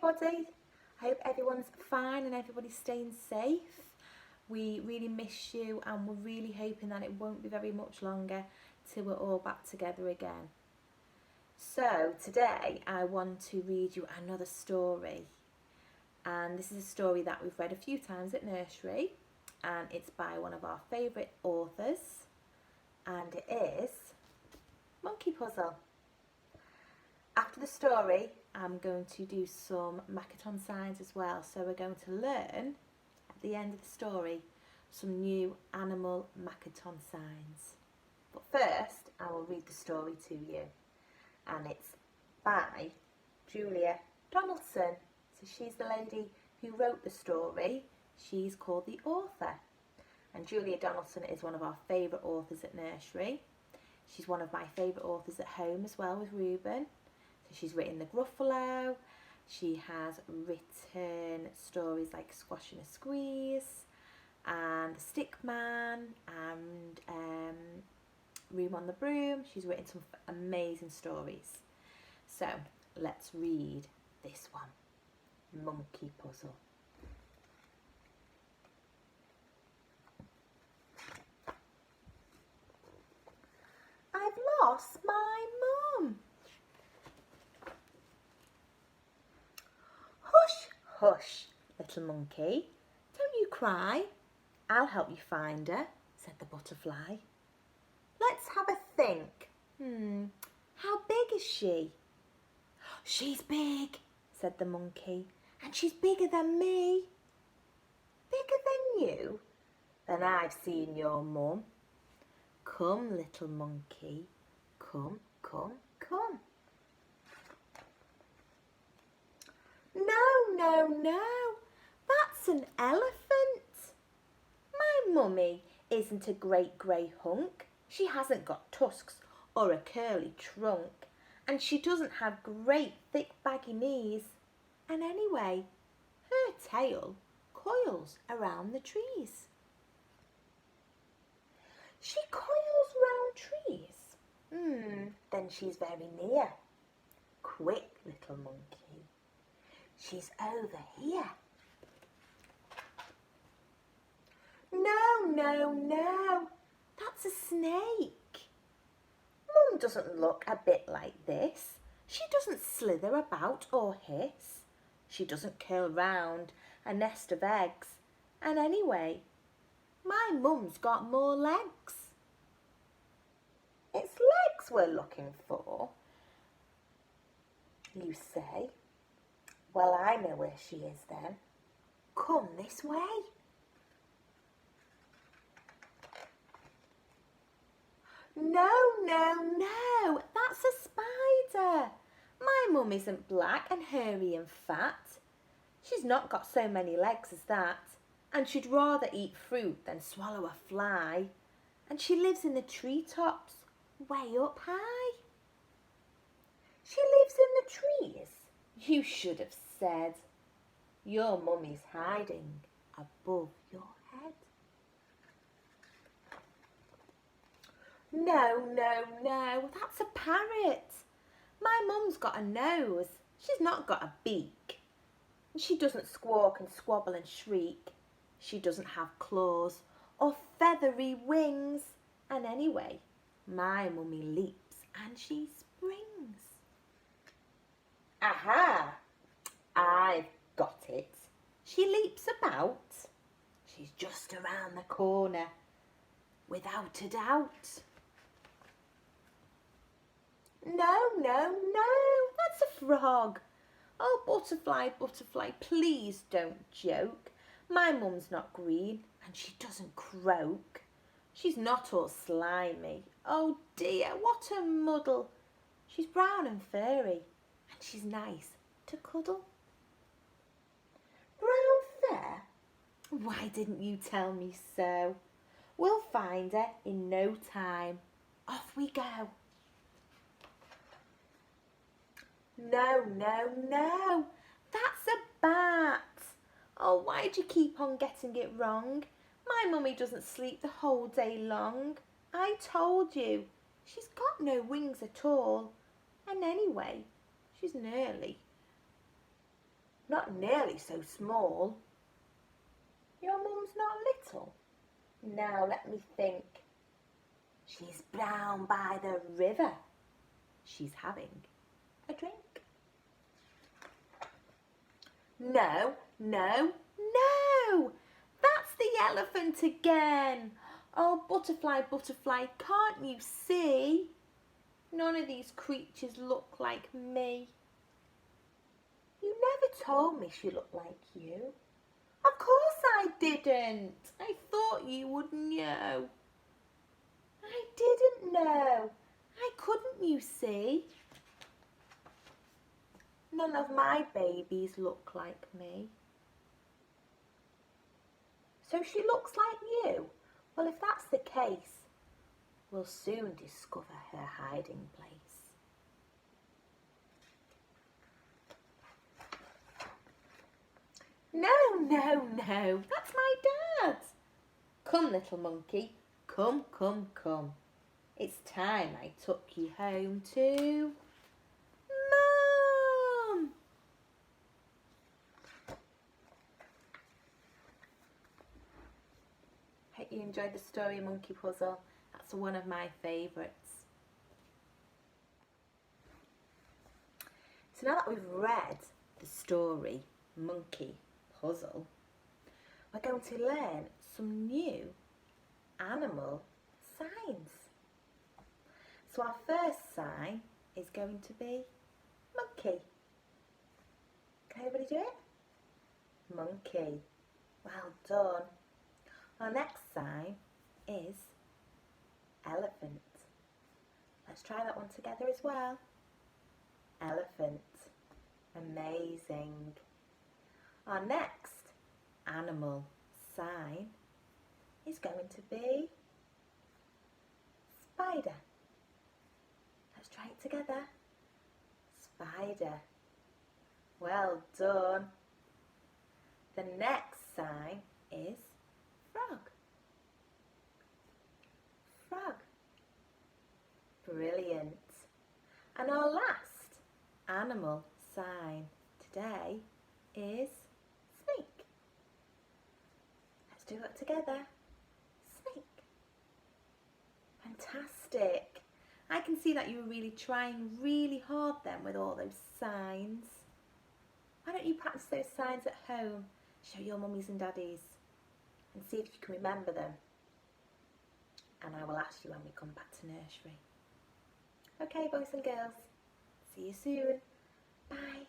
everybody. I hope everyone's fine and everybody's staying safe. We really miss you and we're really hoping that it won't be very much longer till we're all back together again. So today I want to read you another story, and this is a story that we've read a few times at nursery, and it's by one of our favourite authors, and it is Monkey Puzzle. After the story, I'm going to do some Makaton signs as well. So we're going to learn, at the end of the story, some new animal Makaton signs. But first, I will read the story to you. And it's by Julia Donaldson. So she's the lady who wrote the story. She's called the author. And Julia Donaldson is one of our favourite authors at nursery. She's one of my favourite authors at home as well with Reuben. So she's written The Gruffalo, she has written stories like Squash and a Squeeze, and The Stick Man, and Room on the Broom. She's written some amazing stories. So let's read this one, Monkey Puzzle. I've lost my mum. Hush, hush, little monkey, don't you cry. I'll help you find her, said the butterfly. Let's have a think. How big is she? She's big, said the monkey, and she's bigger than me. Bigger than you? Then I've seen your mum. Come, little monkey, come, come, come. No, that's an elephant. My mummy isn't a great grey hunk. She hasn't got tusks or a curly trunk, and she doesn't have great thick baggy knees. And anyway, her tail coils around the trees. She coils round trees? Then she's very near. Quick, little monkey. She's over here. No. That's a snake. Mum doesn't look a bit like this. She doesn't slither about or hiss. She doesn't curl round a nest of eggs. And anyway, my mum's got more legs. It's legs we're looking for, you say. Well, I know where she is then. Come this way. No, that's a spider. My mum isn't black and hairy and fat. She's not got so many legs as that, and she'd rather eat fruit than swallow a fly. And she lives in the treetops, way up high. She lives in the trees? You should have said. Your mummy's hiding above your head. No, that's a parrot. My mum's got a nose. She's not got a beak. And she doesn't squawk and squabble and shriek. She doesn't have claws or feathery wings. And anyway, my mummy leaps and she springs. Aha! I've got it. She leaps about. She's just around the corner, without a doubt. No, that's a frog. Oh, butterfly, please don't joke. My mum's not green and she doesn't croak. She's not all slimy. Oh dear, what a muddle. She's brown and furry and she's nice to cuddle. Brown fur? Why didn't you tell me so? We'll find her in no time. Off we go. No, that's a bat. Oh, why'd you keep on getting it wrong? My mummy doesn't sleep the whole day long. I told you, she's got no wings at all. And anyway, she's nearly Not nearly so small. Your mum's not little. Now let me think. She's down by the river. She's having a drink. No, no, no! That's the elephant again. Oh, butterfly, butterfly, can't you see? None of these creatures look like me. You never told me she looked like you. Of course I didn't. I thought you would know. I didn't know. I couldn't, you see. None of my babies look like me. So she looks like you? Well, if that's the case, we'll soon discover her hiding place. No, no, no, that's my dad. Come, little monkey, come, come, come. It's time I took you home to Mum. Hope you enjoyed the story Monkey Puzzle. That's one of my favourites. So now that we've read the story Monkey Puzzle, we're going to learn some new animal signs. So our first sign is going to be monkey. Can everybody do it? Monkey. Well done. Our next sign is elephant. Let's try that one together as well. Elephant. Amazing. Our next animal sign is going to be spider. Let's try it together. Spider. Well done. The next sign is frog. Frog. Brilliant. And our last animal sign today is snake. Let's do it together. Snake. Fantastic. I can see that you were really trying really hard then with all those signs. Why don't you practice those signs at home? Show your mummies and daddies and see if you can remember them. And I will ask you when we come back to nursery. Okay, boys and girls. See you soon. Bye.